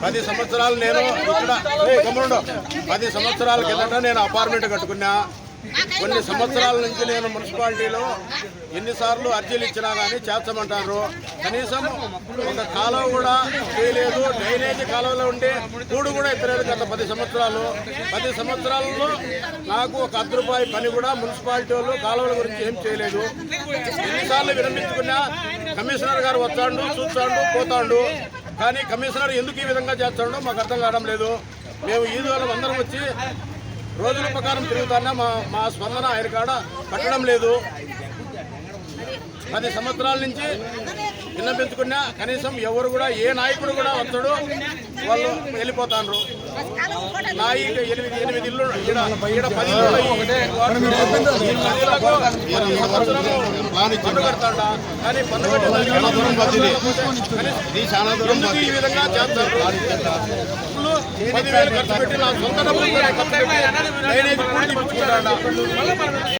10 సంవత్సరాలు నేను ఇక్కడ 10 సంవత్సరాల కిందట నేను అపార్ట్మెంట్ కట్టుకున్నా. కొన్ని సంవత్సరాల నుంచి నేను మున్సిపాలిటీలో ఎన్నిసార్లు అర్జీలు ఇచ్చినా కానీ చేర్చమంటారు. కనీసం ఒక కాలువ కూడా చేయలేదు. డ్రైనేజీ కాలువలో ఉండే కూడు కూడా ఎత్తలేదు. గత 10 సంవత్సరాలు. 10 సంవత్సరాలలో నాకు ఒక ₹1 పని కూడా మున్సిపాలిటీ వాళ్ళు కాలువల గురించి ఏం చేయలేదు. ఎన్నిసార్లు విరమించుకున్నా కమిషనర్ గారు వచ్చాడు, చూస్తాడు, పోతాడు. కానీ కమిషనర్ ఎందుకు ఈ విధంగా చేస్తాడో మాకు అర్థం కావడం లేదు. మేము ఈదువాళ్ళం అందరం వచ్చి రోజుల ప్రకారం తిరుగుతానే మా స్పందన ఆయన కాడ పట్టడం లేదు. 10 సంవత్సరాల నుంచి విన్నపించుకున్నా కనీసం ఎవరు కూడా ఏ నాయకుడు కూడా వచ్చాడు, వాళ్ళు వెళ్ళిపోతారు. నా 8 ఇల్లు ఈడ 10 పన్ను కడతాడా, కానీ పన్ను కట్టే ఈ విధంగా చేస్తారు. 10,000 ఖర్చు పెట్టి నా సొంత డబ్బులు